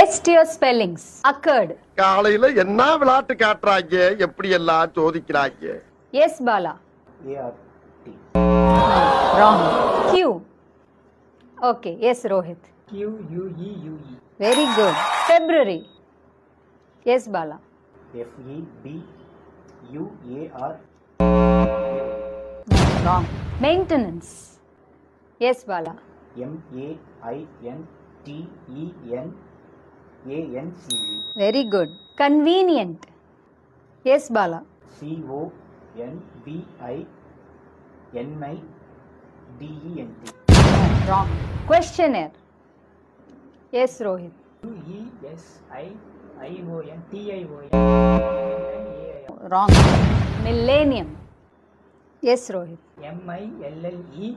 Test your spellings. Occurred. காலையில என்ன விளையாட்டு காட்டுறாங்க, எப்படி எல்லாம் சோதிக்கிறாங்க. Yes, Bala. ART. Wrong. Q. Okay. Yes, Rohit. QUEUE. Very good. February. Yes, Bala. FEBUAR. Wrong. Maintenance. Yes, Bala. MAINTENANCE. Very good. Convenient. Yes, Bala. CONVINIDENT. Wrong. Questionnaire. Yes, Rohit. UESIIONTION. Wrong. Millennium. Yes, Rohit. MILLENIUM.